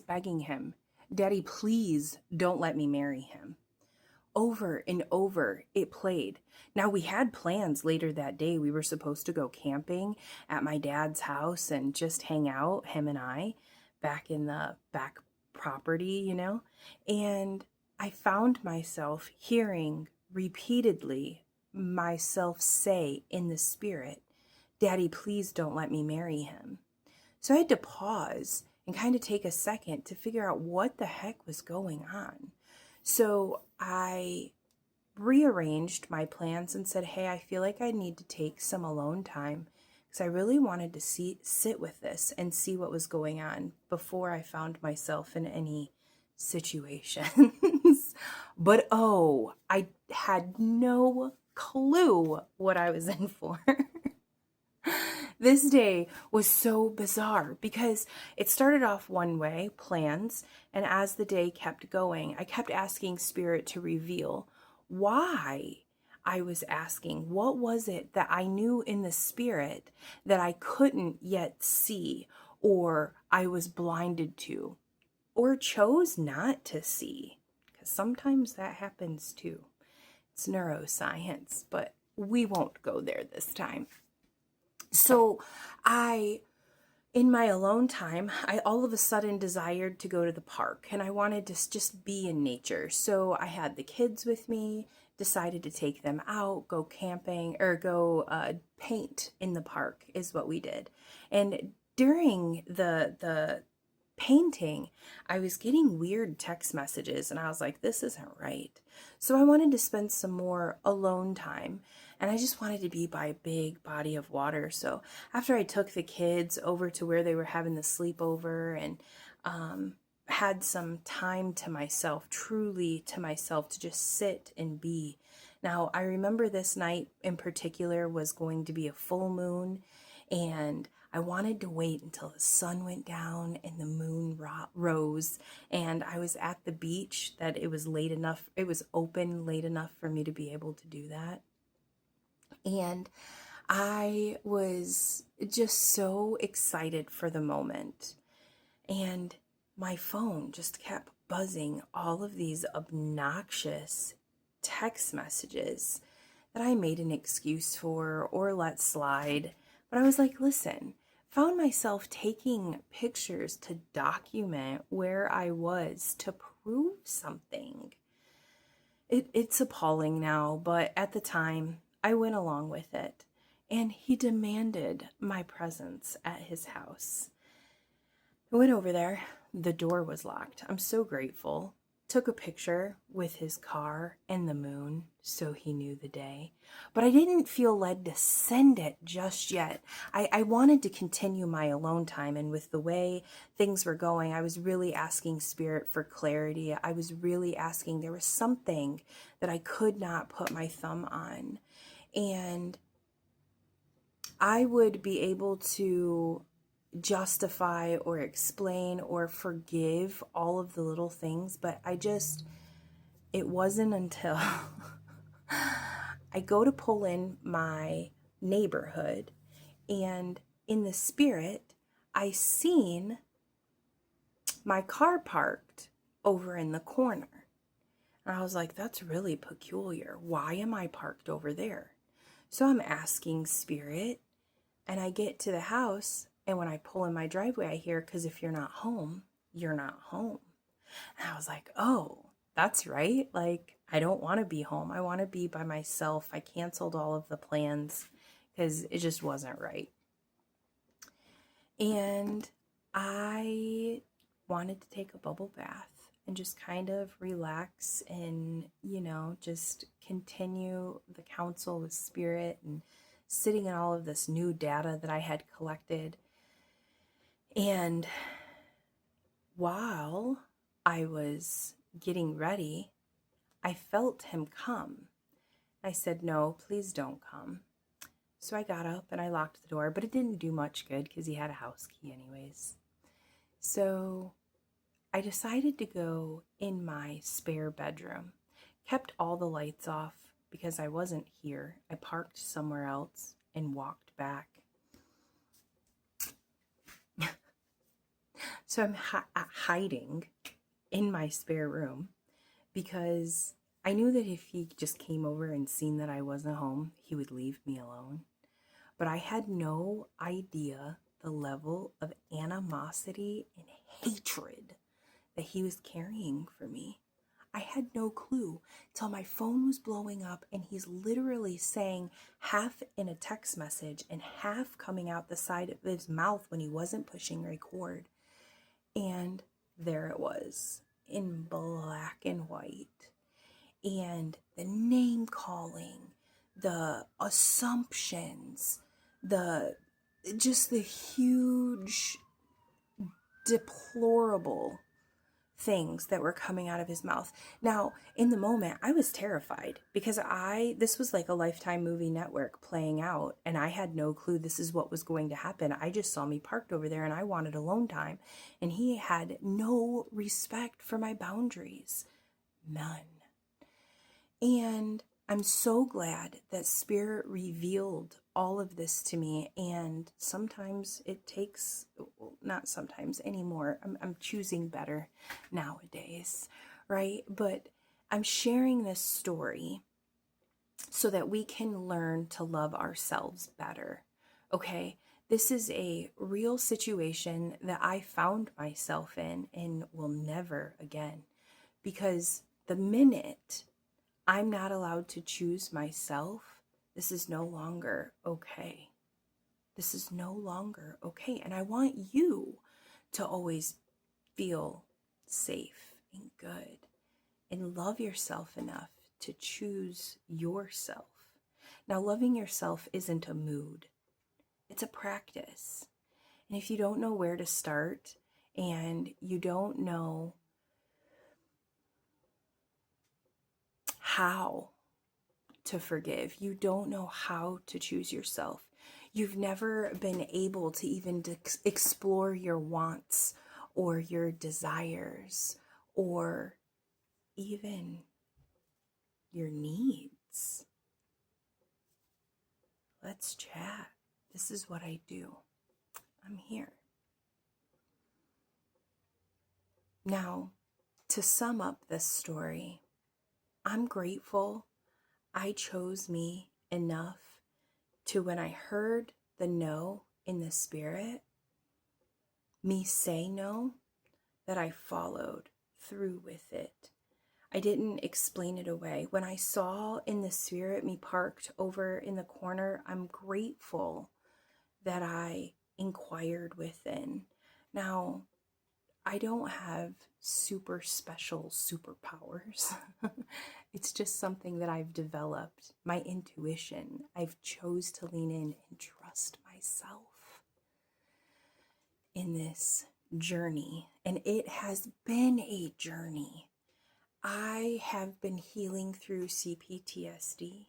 begging him, Daddy, please don't let me marry him. Over and over it played. Now, we had plans later that day. We were supposed to go camping at my dad's house and just hang out, him and I, back in the back property, And I found myself hearing repeatedly myself say in the spirit, Daddy, please don't let me marry him. So I had to pause and kind of take a second to figure out what the heck was going on. So I rearranged my plans and said, hey, I feel like I need to take some alone time because I really wanted to sit with this and see what was going on before I found myself in any situations. But I had no clue what I was in for. This day was so bizarre because it started off one way, plans, and as the day kept going, I kept asking Spirit to reveal why I was asking. What was it that I knew in the Spirit that I couldn't yet see, or I was blinded to, or chose not to see? Because sometimes that happens too. It's neuroscience, but we won't go there this time. So in my alone time, I all of a sudden desired to go to the park and I wanted to just be in nature. So I had the kids with me, decided to take them out, go camping or go paint in the park is what we did. And during the painting, I was getting weird text messages and I was like, this isn't right. So I wanted to spend some more alone time and I just wanted to be by a big body of water. So after I took the kids over to where they were having the sleepover and had some time to myself, truly to myself, to just sit and be. Now, I remember this night in particular was going to be a full moon, and I wanted to wait until the sun went down and the moon rose, and I was at the beach that it was late enough, it was open late enough for me to be able to do that. And I was just so excited for the moment. And my phone just kept buzzing all of these obnoxious text messages that I made an excuse for or let slide. But I was like, listen, found myself taking pictures to document where I was to prove something. It's appalling now, but at the time, I went along with it. And he demanded my presence at his house. I went over there. The door was locked. I'm so grateful. Took a picture with his car and the moon so he knew the day. But I didn't feel led to send it just yet. I wanted to continue my alone time, and with the way things were going, I was really asking Spirit for clarity. I was really asking, there was something that I could not put my thumb on. And I would be able to justify or explain or forgive all of the little things, but it wasn't until I go to pull in my neighborhood, and in the spirit, I seen my car parked over in the corner. And I was like, that's really peculiar. Why am I parked over there? So I'm asking Spirit, and I get to the house, and when I pull in my driveway, I hear, because if you're not home, you're not home. And I was like, oh, that's right. Like, I don't want to be home. I want to be by myself. I canceled all of the plans because it just wasn't right. And I wanted to take a bubble bath and just kind of relax and, just continue the counsel with Spirit and sitting in all of this new data that I had collected. And while I was getting ready, I felt him come. I said, no, please don't come. So I got up and I locked the door, but it didn't do much good because he had a house key anyways. So I decided to go in my spare bedroom, kept all the lights off because I wasn't here. I parked somewhere else and walked back. So I'm hiding in my spare room because I knew that if he just came over and seen that I wasn't home, he would leave me alone. But I had no idea the level of animosity and hatred that he was carrying for me. I had no clue till my phone was blowing up and he's literally saying half in a text message and half coming out the side of his mouth when he wasn't pushing record. And there it was in black and white. And the name calling, the assumptions, the huge, deplorable things that were coming out of his mouth. Now, in the moment, I was terrified because this was like a Lifetime movie network playing out, and I had no clue this is what was going to happen. I just saw me parked over there and I wanted alone time, and he had no respect for my boundaries. None. And I'm so glad that Spirit revealed all of this to me. And sometimes it takes, well, not sometimes anymore. I'm choosing better nowadays, right? But I'm sharing this story so that we can learn to love ourselves better. Okay? This is a real situation that I found myself in and will never again. Because the minute I'm not allowed to choose myself, this is no longer okay. This is no longer okay. And I want you to always feel safe and good and love yourself enough to choose yourself. Now, loving yourself isn't a mood, it's a practice. And if you don't know where to start and you don't know how to forgive, you don't know how to choose yourself, you've never been able to even explore your wants or your desires or even your needs, let's chat. This is what I do. I'm here. Now, to sum up this story, I'm grateful I chose me enough to, when I heard the no in the spirit, me say no, that I followed through with it. I didn't explain it away. When I saw in the spirit me parked over in the corner, I'm grateful that I inquired within. Now, I don't have super special superpowers. It's just something that I've developed, my intuition. I've chose to lean in and trust myself in this journey. And it has been a journey. I have been healing through CPTSD,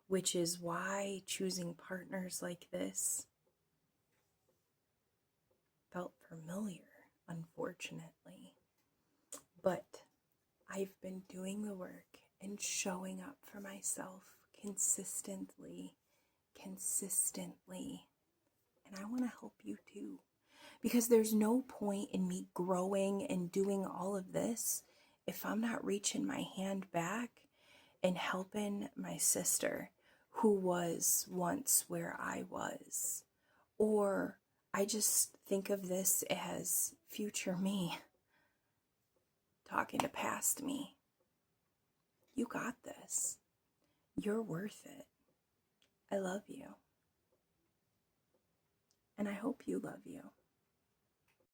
which is why choosing partners like this felt familiar, unfortunately. But I've been doing the work and showing up for myself consistently. And I want to help you too. Because there's no point in me growing and doing all of this if I'm not reaching my hand back and helping my sister who was once where I was. Or I just think of this as future me talking to past me. You got this. You're worth it. I love you. And I hope you love you.